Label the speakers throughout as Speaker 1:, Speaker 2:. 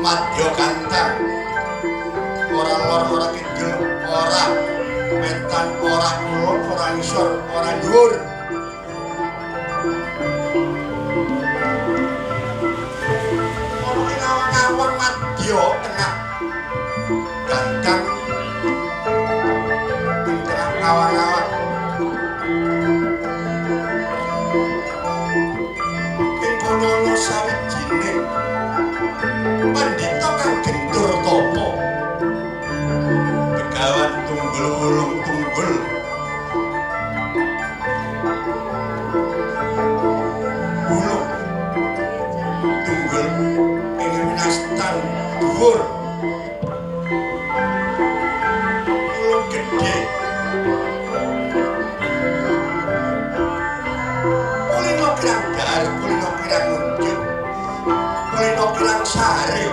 Speaker 1: Madya Kantang ora lor ora kidul ora wetan ora kulon ora ngisor ora dhuwur ana ing awang-awang madya tengah Kantang ing tengah awang-awang ing kono ana sawijining Pandhita kang gentur tapa Begawan tunggul wulung tunggul wulung tunggul ing winastan dhuwur wulung gedhe kulino kirang dar kulino kirang nunjuk kulino kirang sare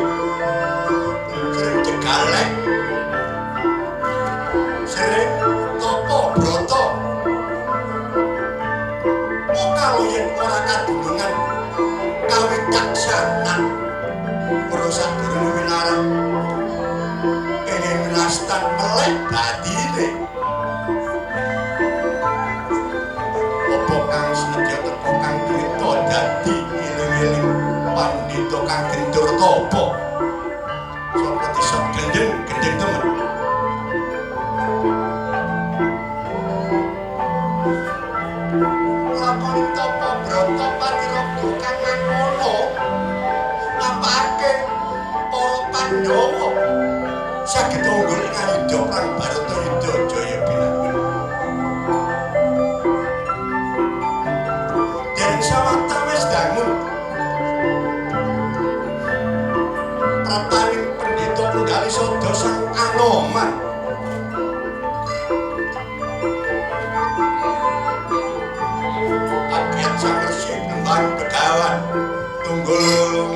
Speaker 1: sering cegalek sering topo broto kalau yen ora kadunungan kawicaksanan urusan durung winarep kene menastan melek dadine apa kang senajan teko kang krita dadi eling-eling Pandhita kang gentur tapa sapa disok gendeng temen lakoni tapa brata patiraga kang mangkono napake para Pandhawa saged unggul ing ayudha prang Baratayuda Jaya Binangun dereng sawetawis dangu praparing Pandhita Punggali Sada sang Anoman Agiat sang Resi Nembang Begawan Tunggul Wulung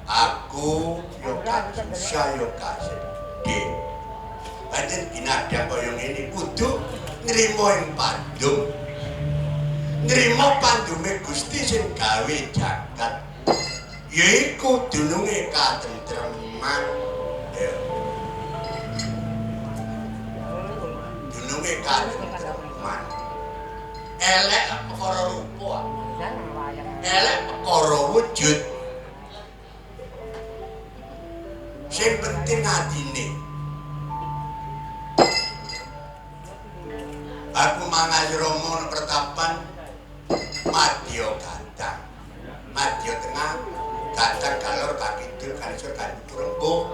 Speaker 1: Aku yo kan susah yo kasih di pancen kinadang kaya ngene kudu nrimo ing pandum nrimo pandume Gusti sing gawe jagat yaiku dununge katentreman ya dununge katentreman elek perkara rupa elek perkara wujud sing penting atine aku mangayi Rama pertapan Madya Kantang madya tengah gacang galor kakidul kanisor kandur rembuh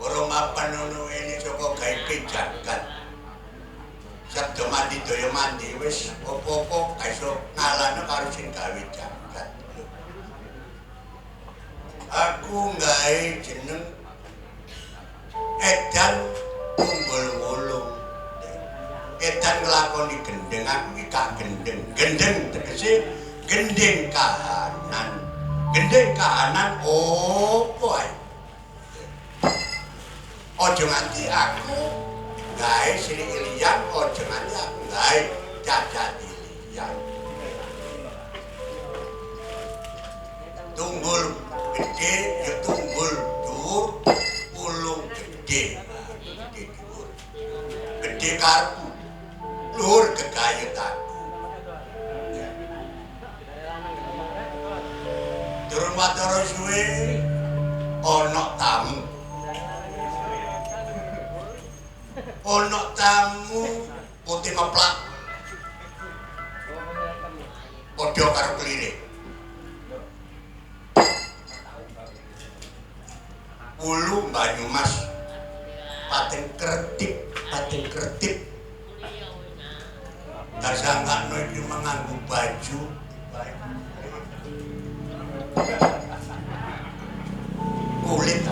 Speaker 1: urung mapan ngono ini saka gawe jagat sabda mandi daya mandi wis apa-apa iso ngalahno karo sing gawe jagat aku gawe jeneng edan tunggul wulung edan nglakoni gendeng aku iki kak gendeng tegese gendeng kahanan opo ae aja nganti aku gawe sing liyan aja nganti aku gawe cacat liyan tunggul gede ya tunggul dhuwur ulung gede dhuwur gede karepku luhur gegayutanku durung watara suwe ana tamu putih meplak padha karo klirik Ulu Banyumas pating kertip dasangkano iki manganggo baju kulit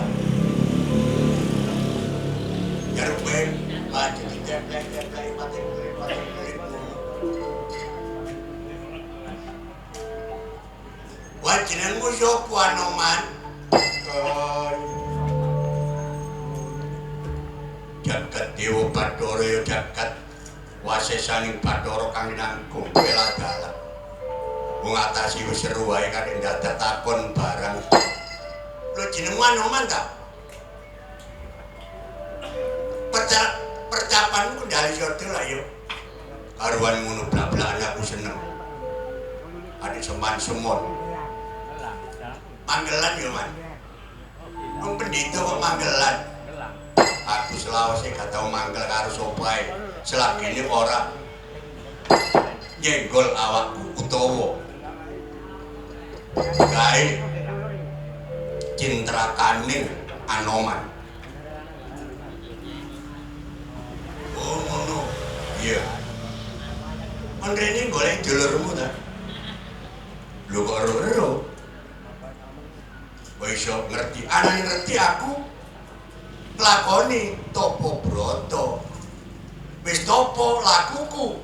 Speaker 1: jarupe baju ditemplek-templek pating kulit wajenengmu sapa Anoman jagat Dewa Bathara ya jagat wasesaning Bathara kang nanggung bela dalan wong atasi wis seru wae kadang dadak takon barang lho jenengmu Anoman ta percapanmu ndali sodo lah yo karuan ngono blak-blakan aku seneng ade semban semon manggelan yo man wong pendhita kok manggelan aku selawase gak tau mangkel karo sapa ae selagine ora nyenggol awakku utawa gawe cintrakaning Anoman oh ngono iya menrene golek dulurmu ta lho kok ero kowe iso ngerti anane ngerti aku lakoni topo broto wis topo lakuku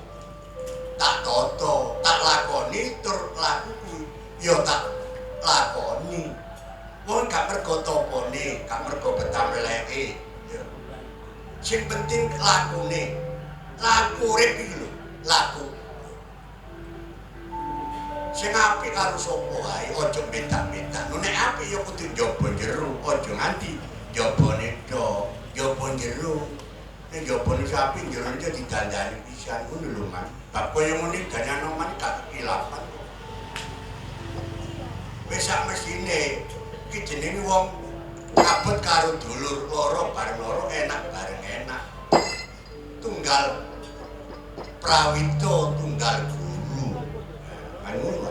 Speaker 1: tak toto tak lakoni tur lakuku ya tak lakoni wong gak mergo topone gak mergo betamleke ya sing penting lakune laku urip iki lho laku sing apik karo sapa wae aja beda-beda nek apik ya kudu njaba jero aja nganti jabane tok jaba jero nek jabane sapi jero iki didandani pisan ngono lho Mas bab koyo ngene gane Anoman gak kilapan wis sak mesine iki jenenge wong abot karo dulur loro bareng loro enak bareng enak tunggal prawito tunggal guru ngono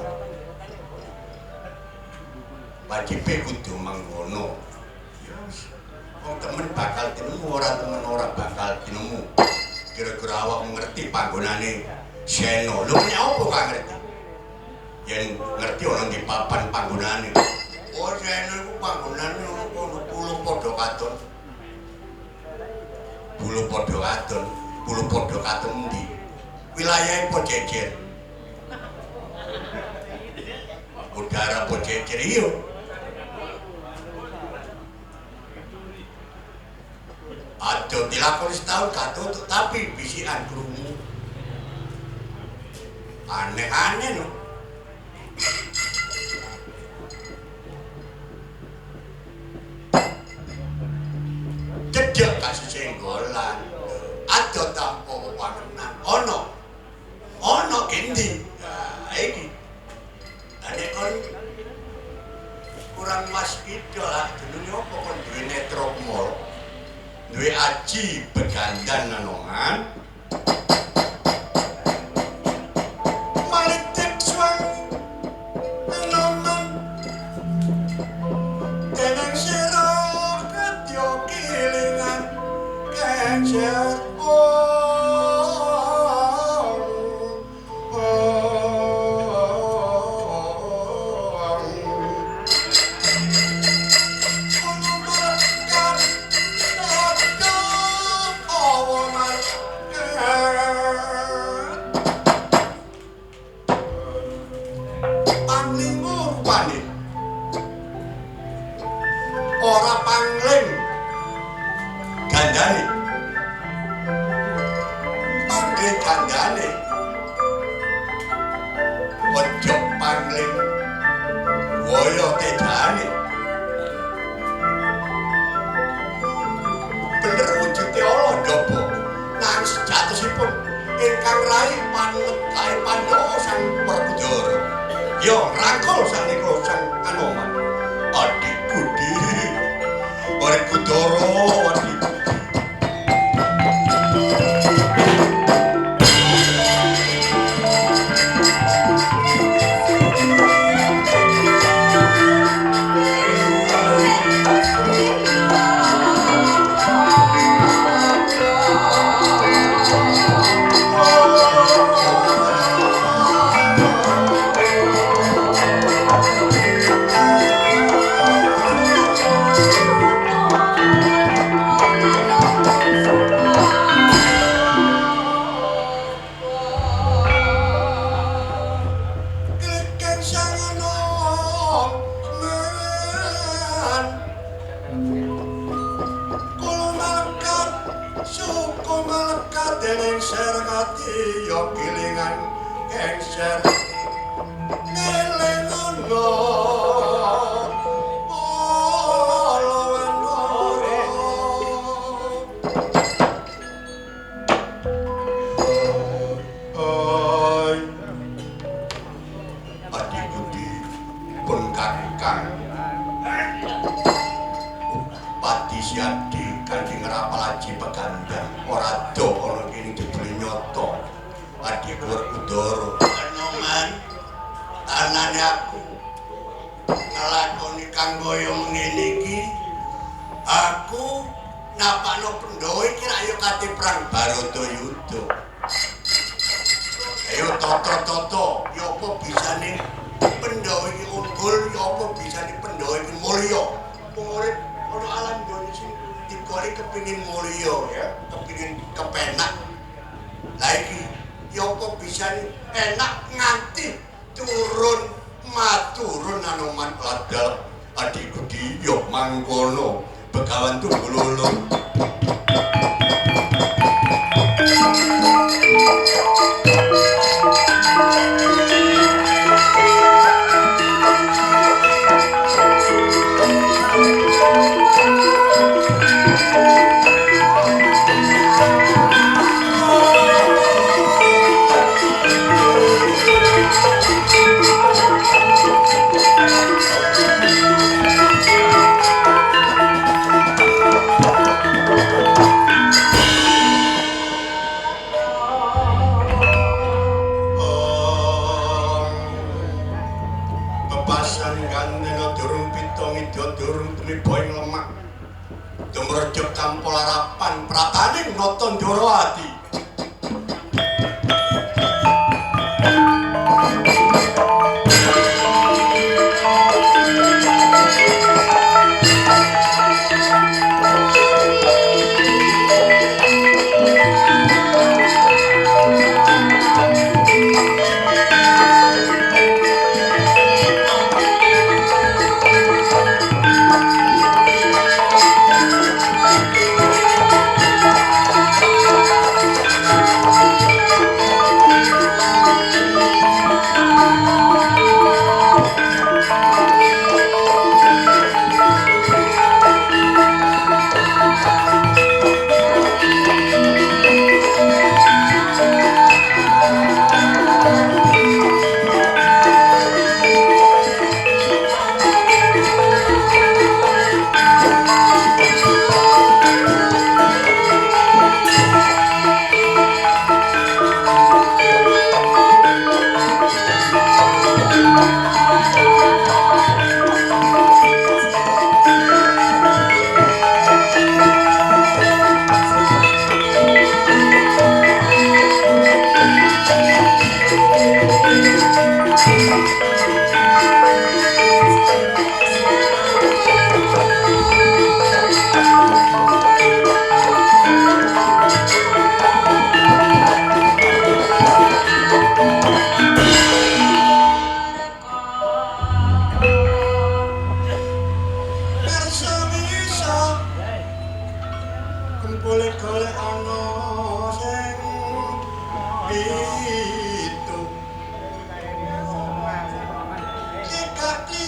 Speaker 1: wajibe kudu mangkono wong temen bakal tinemu ora bakal tinemu kira-kira awakmu ngerti panggonane Seno lho nek opo gak ngerti yen ngerti ana di papan panggonane oh Seno iku panggonane ono pulo padha katon pulo padha katon ndi wilayahe Pojejer udara Pojejer iyo aduh dilakoni setahun katut tapi bisikan krungu aneh-aneh no cedek kasih senggolan aduh tampo wangenan ono kendi iki ane kon kurang mas itu lah jenenge apa kon duwe netro mall duwe aji begandan Anoman malitek swang Anoman tenang sira kadya kilingan kejer ora pangling gandane pangling gandane ojo pangling waya tejane bener wujude ala ndapa nang sejatosipun ingkang rai panetahe Pandhawa sang Werkudara ya rangkul sanika sang Anoman adik budi Werkudara adik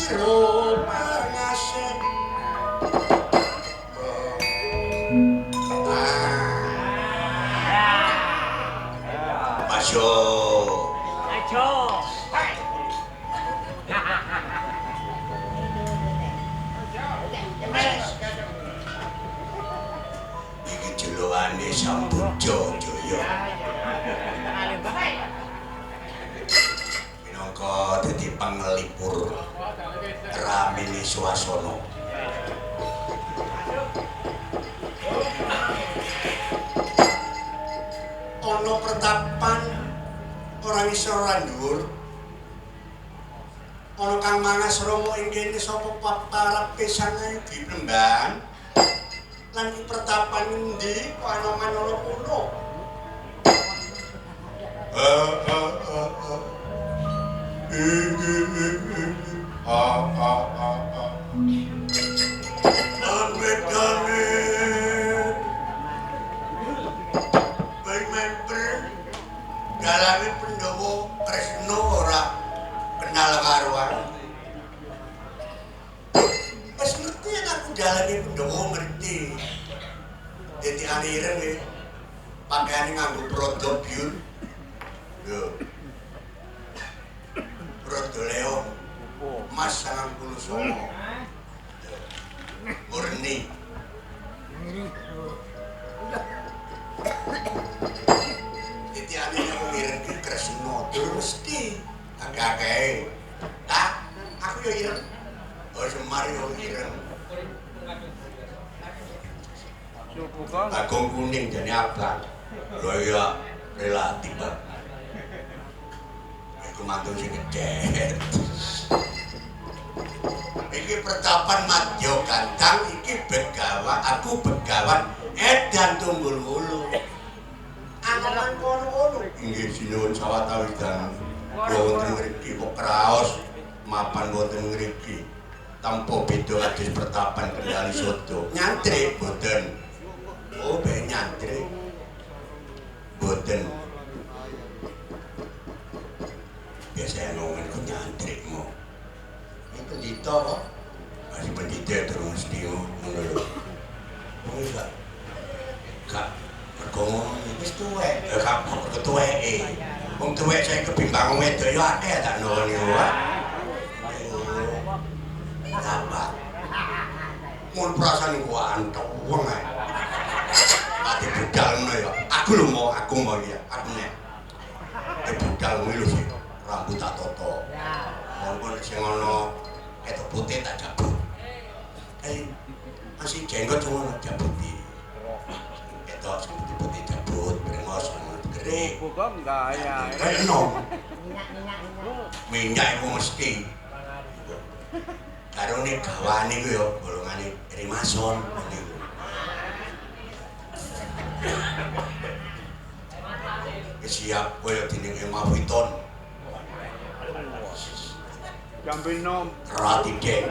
Speaker 1: siro pangasih Masyo iki jelokane Sambuja Jaya minangka dadi panglipur ramene swasana ana pertapan orang isor lan dhuwur ana kang mangas romo ing kene sapa paparepe sangayu Plemban lan iki pertapan endi kok anoman ana kono dalane Pandhawa Kresna ora kenal karo aku. Wis ngerti aku dalane Pandhawa ngerti. Dadi aliren iki pakaiane nganggo brodo biur. Yo. Brodo leong. Mas 99. Murni. Titiane aku ireng ki Kresna dur mesti akeh-akeh. Tak, aku yo ireng. Oh Semar yo ireng. Bagong kuning jane abang. Lho iya relatif, Pak. Iku mantu sing gedhe. Iki pertapan Madya Gandang iki begawan, aku begawan edan tunggul wulu. Anoman kono-kono. Inggih sinuwun sawetawidang. Wonten mriki kok kraos mapan wonten mriki. Tanpa beda kados pertapan Kendali Sodo. Nyantri boten. Oh, ben nyantri. Boten. Biasa ngomong ku nyantrikmu. Ini pendeta kok. Masih pendeta terus mesti ngono lho. Wong gak. Gak ngomong wis tuwek. Gak ketuweke. Wong tuwek saya kebimbang wedok yo akeh tak noni wae. Apa? Mun perasaan ku anteng wong ae. Pati budal ngono ya. Aku lho mau ya. Aku nek. Budal ngono lho sih. Rambut tak toto. Wong sing ana ketok putih tak cabut. Masih jenggot cuma cabut iki. Ketok sing putih cabut, brengos ngono gere.
Speaker 2: Bukan enggak ya.
Speaker 1: Keno. Minyak iku mesti. Karo nek gawane ku yo golongane Rimason niku. Siap koyo dening Emma Witon.
Speaker 2: Jambil nom.
Speaker 1: Rati deng.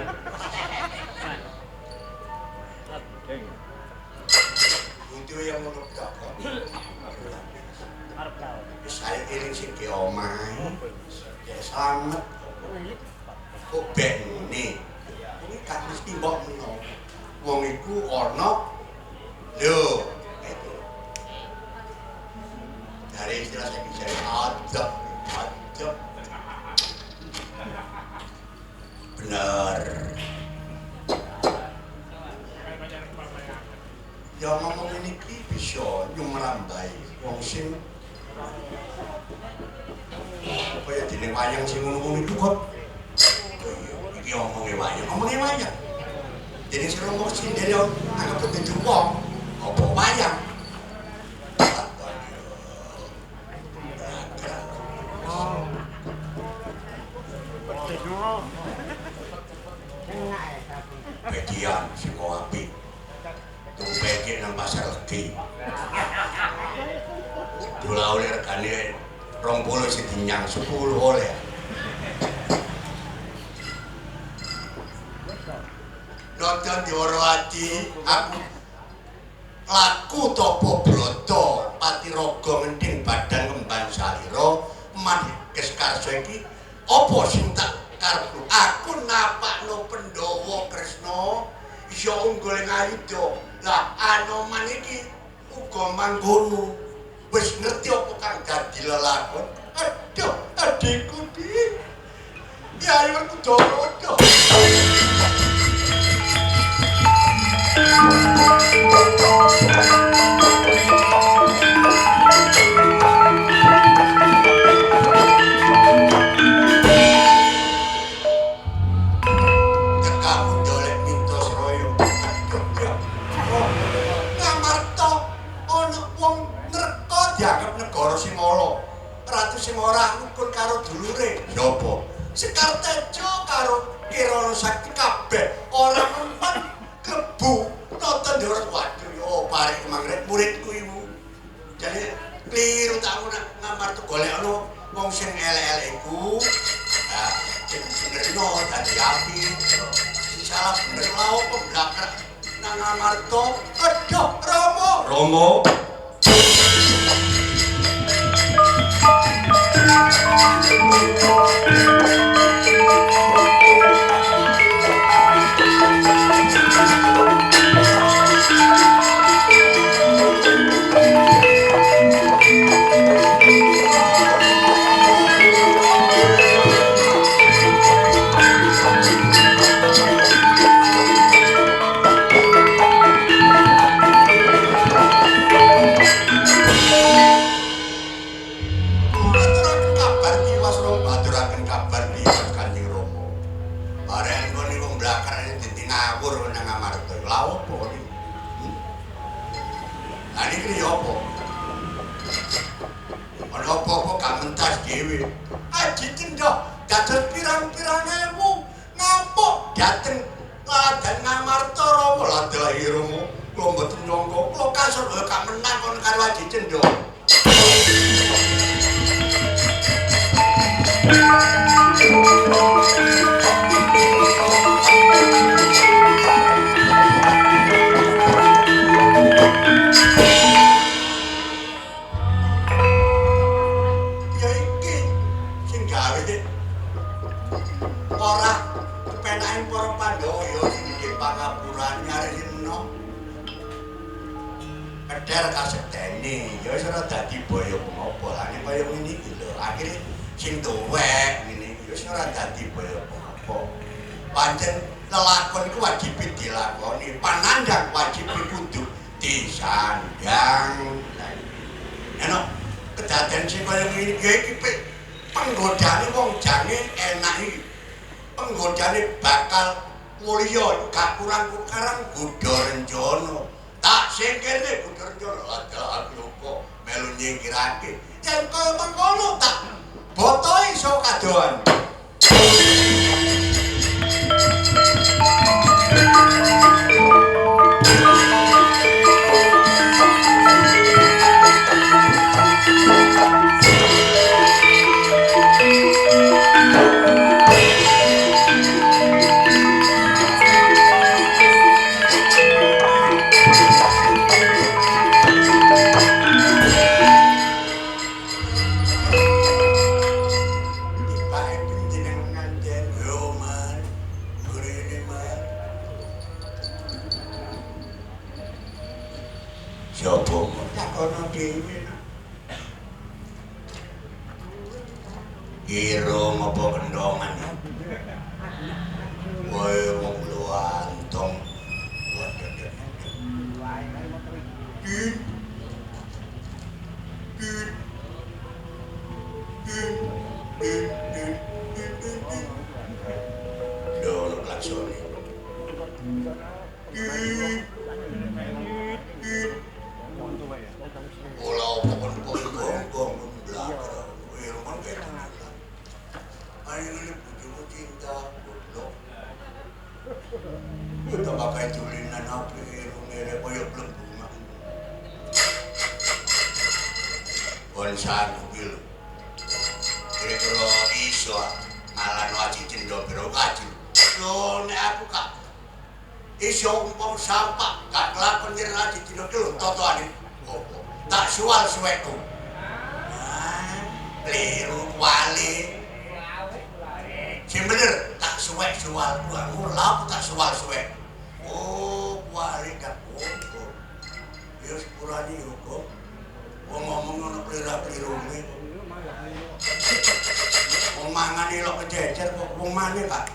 Speaker 1: Itu yang ngono gak kok. Saya eling sing ke omahe. Ya selamat. Kok ben ini. Ini kan mesti mbok menawa. Wong iku ana lho. Dari istilah saya bisa adab. Benar. Ya ngomong ini bisa nyumrambai wong sing kaya dene wayang sing ngono-ngono iku kok. Iki ngomongnya wayang. Jadi sing ngomong sendiri anggap dadi wong apa wayang. Bagian sing apik. Tuku pekek nang pasar legi. Dola oleh regane 20 sing dinyang 10 oleh. Nonton Dwarowati aku laku topo broto pati raga ngenting badan kemban salira man keskarso iki apa sing tak karepku. Aku napakno Pandhawa Kresna iso unggul ing Ayudha. Lah Anoman iki uga mangkono. Wis ngerti apa kang dadi lelakon? Aduh, adikku iki. Ya ayo Kudara. Dianggap negara Simala. Ratu Simora rukun karo dulure. Sapa? Sekar Tejo karo Kirana Sakti kabeh ora mempan klebu nonton ndoro. Waduh yo parek mangret muridku iku. Jadi kliru tak ngamar tuh golekno wong sing elek-elek iku. Nah, benerno dadi api. Sing salah bener lho pemblakar nang Amarta. Aduh, Rama. Rama. Sing bener tak suwek suwal buangmu lha tak suwal-suwek. Oh, balik gak kok. Ya sepurane yo kok. Wong ngomong ngono plira-plirune. Wong mangan elok kececer kok wong maneh Pak.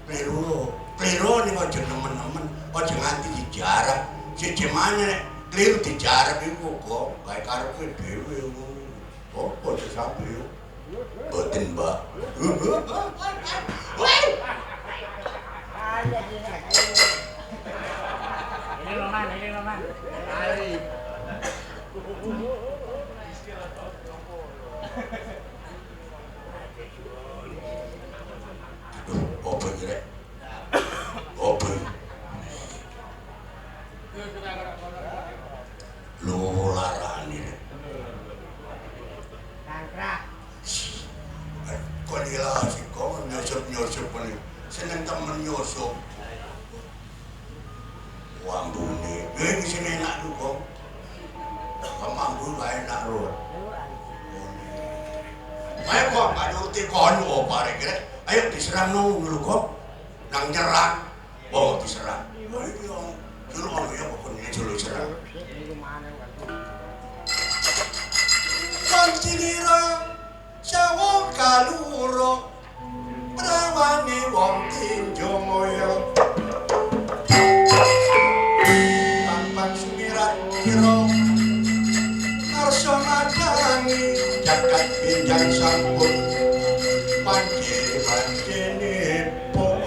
Speaker 1: Pliru. Pliru ning aja nemen-nemen, aja nganti dijarah. Siji maneh nek kliru dijarah iku kok bae karepe dhewe ngono. Apa sampe yo? Boten, Mbak.
Speaker 3: Ini Roman.
Speaker 2: Hai.
Speaker 1: Apa iki rek? Apa? Lho larane rek.
Speaker 3: Tangkrak.
Speaker 1: Kok gila sih kok nyusup ini. Seneng temen nyusup. Wambune. Iki sing enak tuh kok. Kemambu gak enak lho. Ayo kok gak nuruti konyo bareng rek. Ayo diserang dulu kok. Nang nyerang. Oh diserang. Ayo yang dulu ono ya pokoknya dulu serang. Kontinira Jawa kaluro prawane wong tinjo moyo Tampang sumirat kiro Arso madangi jagat pinjang sampun Panci-pancini po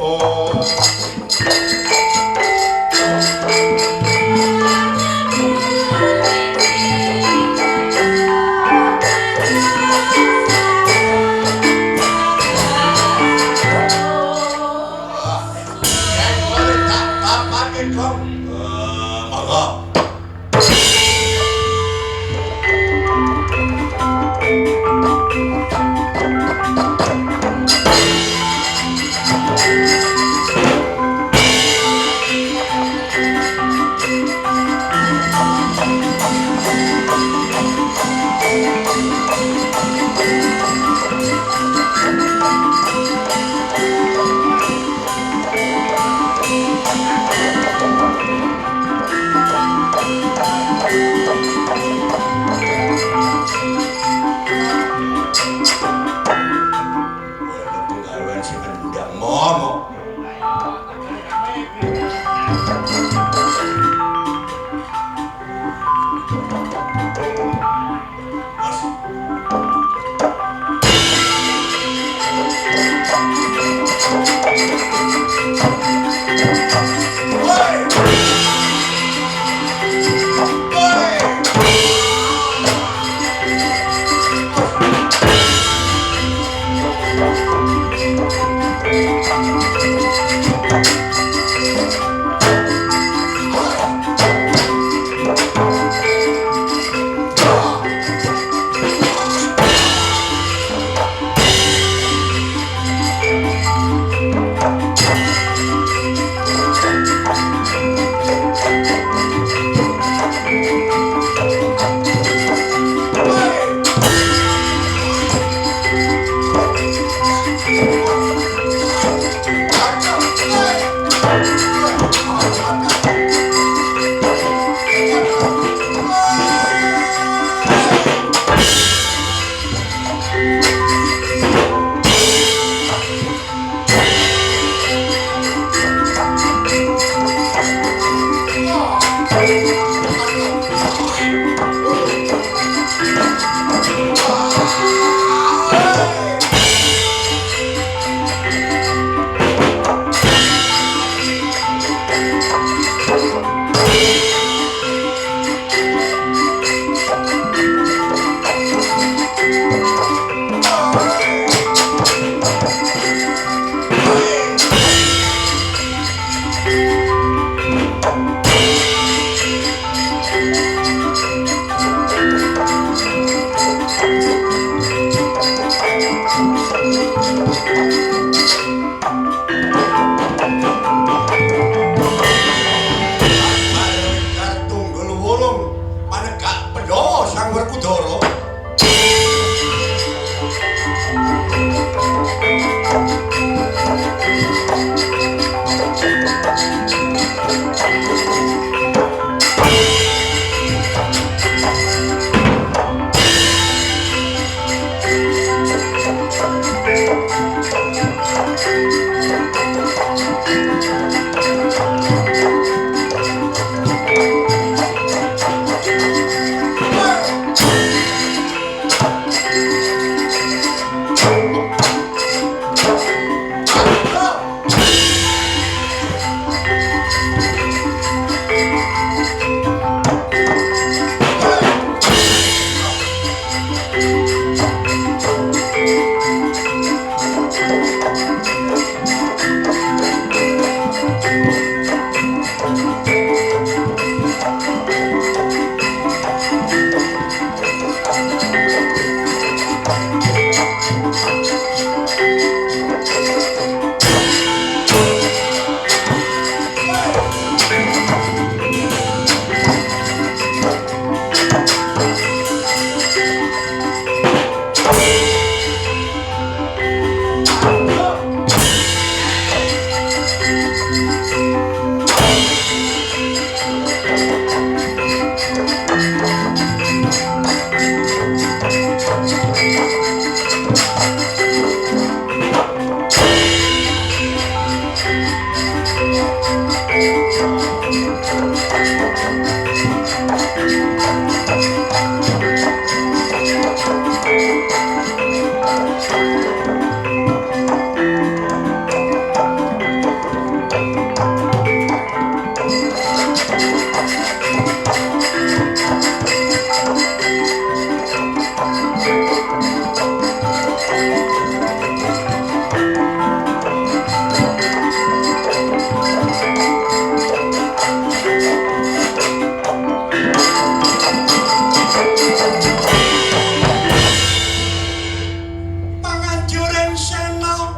Speaker 1: Panganjuring sena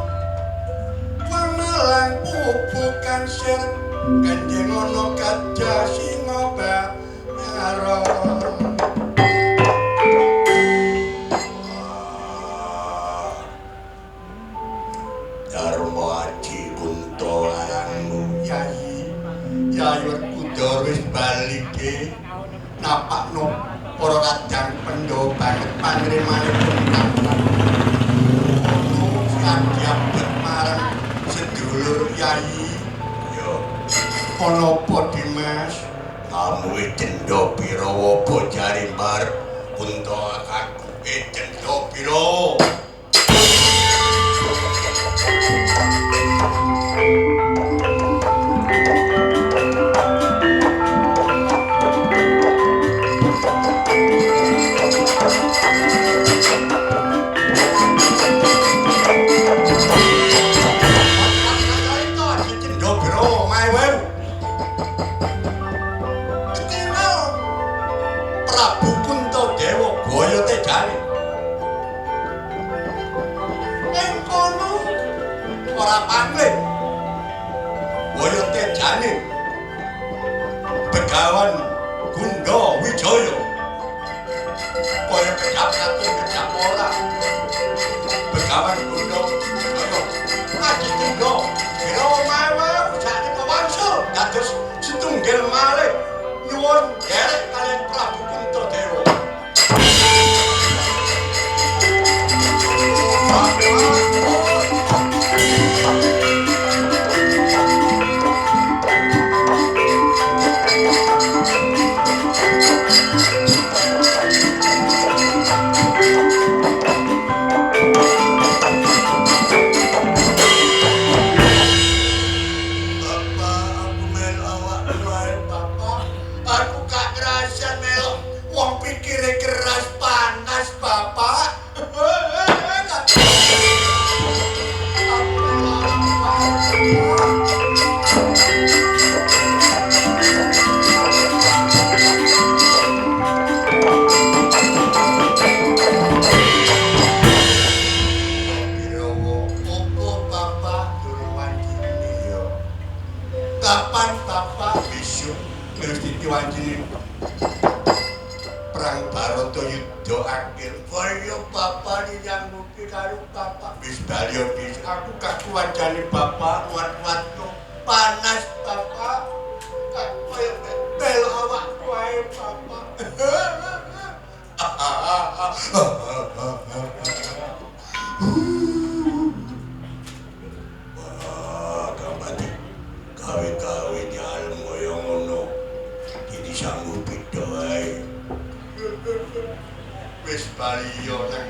Speaker 1: pamalang pupukan sir kanjeng ana gajah singa banyara Dharma Aji Kunto Ayangmu Yayi Yayi Kudor wis balike napakno para kadang pendho banget panrimanipun Sanjabet marang sedulur Yayi yo ana apa Dimas ngamuwe denda pira apa jarimbar Kunto aku denda pira Prabu Kuntadewa Baya Tejane. Ing kono ora panglih. Baya Tejane. Begawan Gunda Wijaya. Kaya kecap-kacung kecap ora. Begawan Gunda Wijaya. Aji Gunda kira mawe jane kewangsul dados setunggal malih nyuwun derek kalian Prabu Kuntadewa. Kapan Bapak besok terus diwajibin perang Baratayuda akhir kaya Bapak dinyanggupi karo Bapak wis bali aku kakuwajane Bapak kuat-kuatno panas Bapak kaya bel awakku ae Bapak gawe-gawe nyalem kaya ngono iki sanggup beda ae wis bali yo nang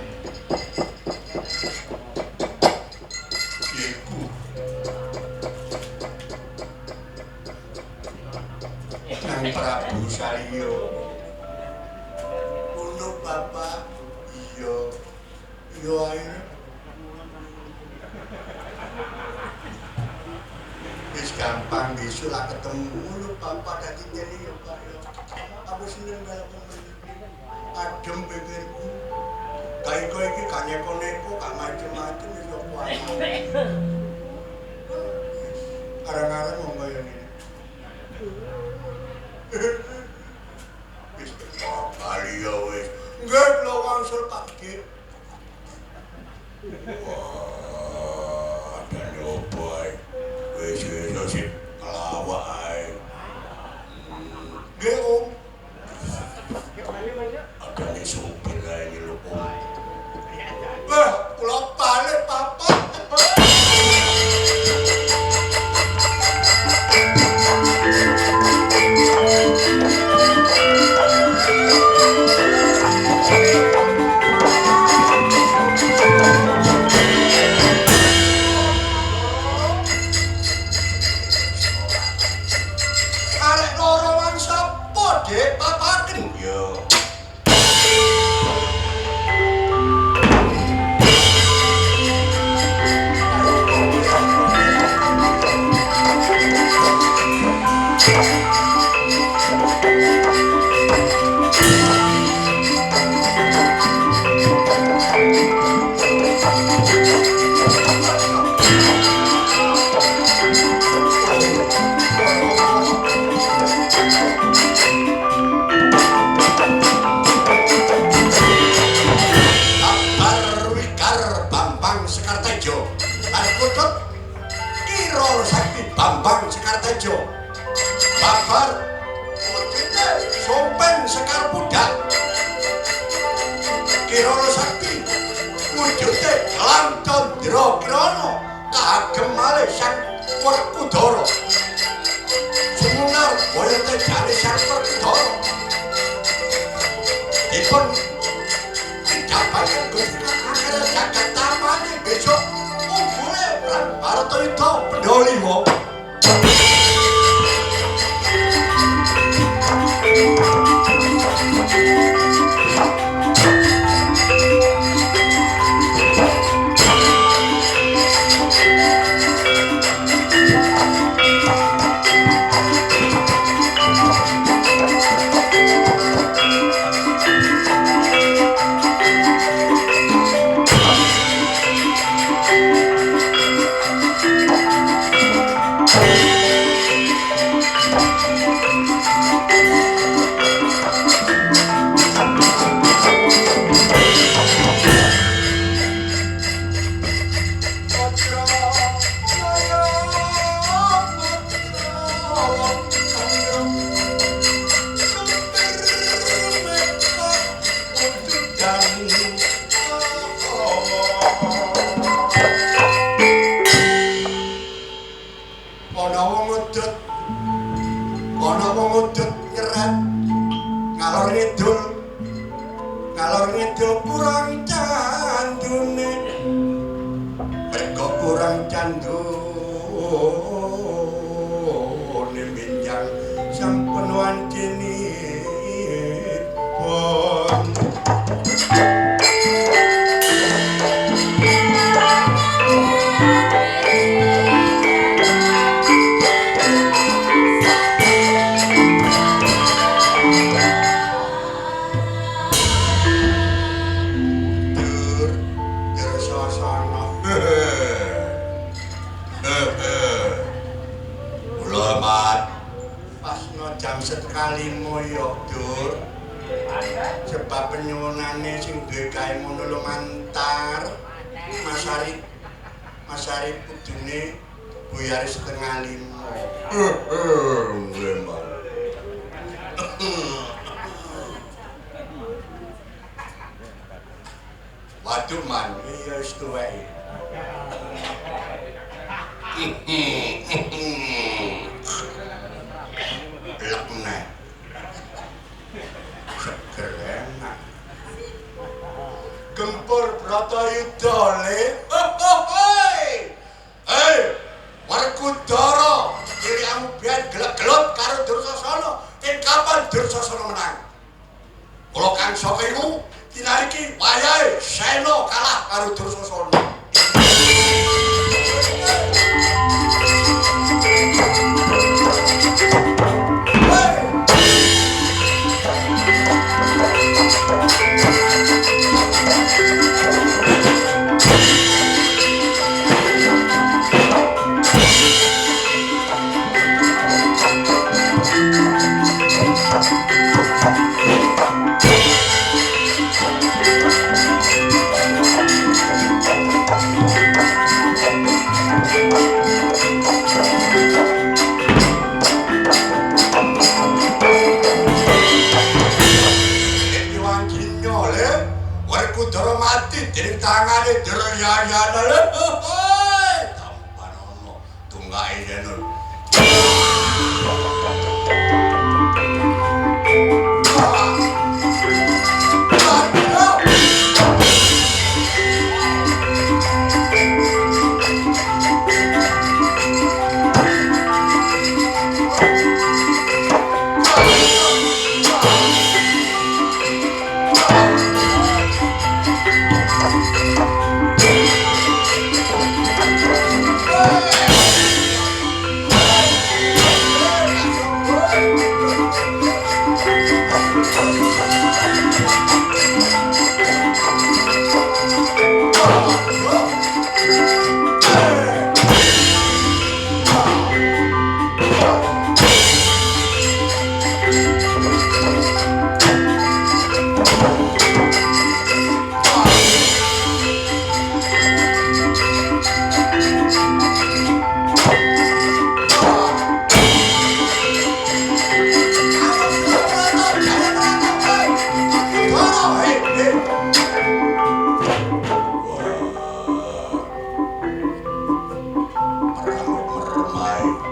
Speaker 1: iku nang Prabu Salya ngono Bapak iya iya ae wis gampang besok lah ketemu lho Bapak dadi jeli yo Pak yo. Aku seneng karo adem pikirku. Kae kowe iki gak neko-neko, gak macem-macem wis yo kuat. Arang-arang wong kaya ngene. Wis kali yo wis. Nggih kula wangsul Pak Dik. Wah, dan opo ae. Wis sik ngelawak ae. Nggih, Om. Adane supir ae iki lho, Om. Wah, kula balik, Bapak. Kirana Sakti Bambang Sekartejo babar wujude Sompeng Sekar Pudak Kirana Sakti wujude Gelang Candra Kirana kagem malih Sang Werkudara sumunar boyote jane Sang Werkudara dipun dicapaken Gusti akhir jagat tamane besok unggule Bharata Yudha Pendolima. Ngalor ngidul kurang candune mergo kurang candune minjang sampun wancinipun. Jam sekali moyo dur sebab penyuwunane sing duwe gawe ngono lumantar Mas Arif kudune buyar setengah 5 nggih waduh man iya wis tuwek lekne seger enak gempur Bratayuda le Werkudara dirimu biyen gelek-gelot karo Dursasana ing kapan Dursasana menang kula kang saka iku dinariki wayahe Sena kalah karo Dursasana. Werkudara mati dening tangane Duryayana lho. Tampan ono tunggake yen.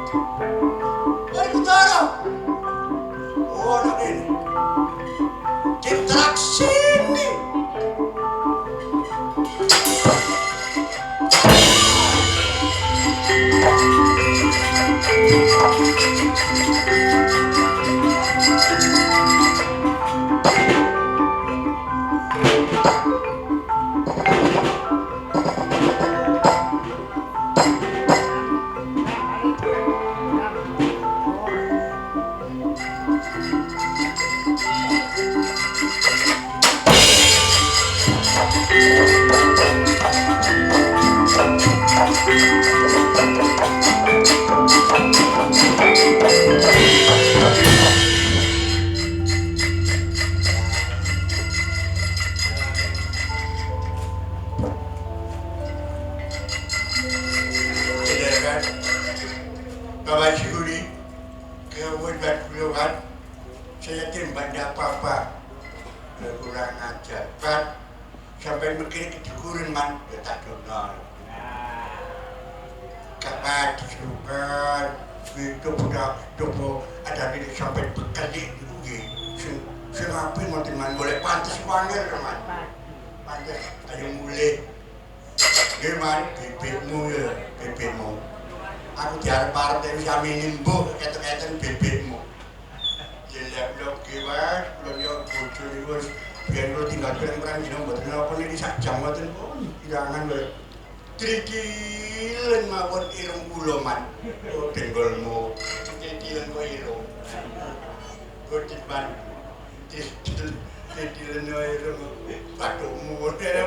Speaker 1: Mari Kutara. Oh, anak ini. Citrak sini. Bapak Siguri, kemudian beliau saya tidak ada apa-apa, kurang ajar, Pak. Sampai begini kecukurin man, ya tak kenal. Kapan disuruhkan, itu sudah ada di sampai bekali itu, ngapain mau teman boleh pantas wanger teman, pantas ayo mulai, gimana bibitmu ya bibitmu. Aku diarep-arep bisa minimbuh ketek-ketek bibitmu. Jelek-jelek kiwas, belum yo bojo niku wis biyen kula tinggal pirang-pirang dina mboten napa niki sak jam mboten pun ilangan lho. Trikilen mawon irung kula man. Oh denggolmu. Trikilen kok irung. Gotiban. Trikilen irung bathukmu ora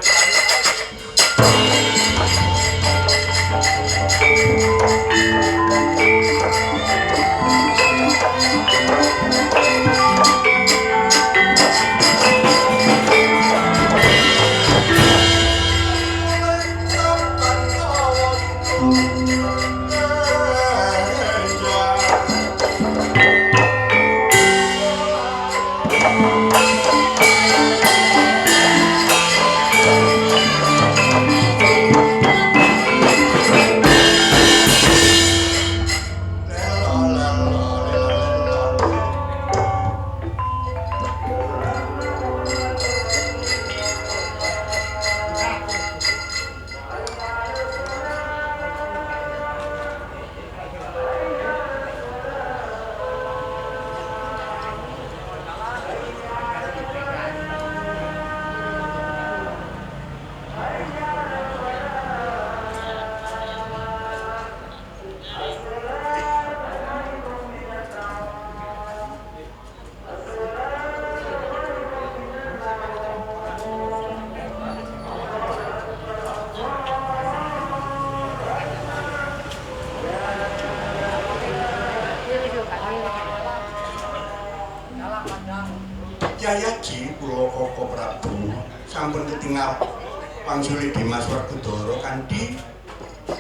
Speaker 1: Jayaji kula Koko Prabu sampun ketingal pangsuli Dimas Werkudara kanthi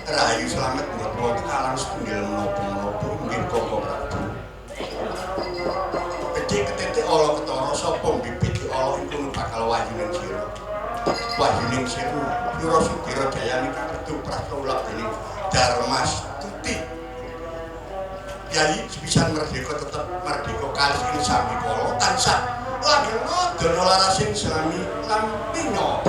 Speaker 1: rahayu slamet boten alang setunggal menapa-menapa inggih Koko Prabu. Becik ketetik ala ketara sapa bibit ala iku bakal wayuning sira. Wayuning sira Pura Sudira Jayani kakertu prastaulak dening Darmastuti. Yai sepisan merdeka tetep merdeka kalis ing sami kala tansah langgeng dono larasing selami lampinga.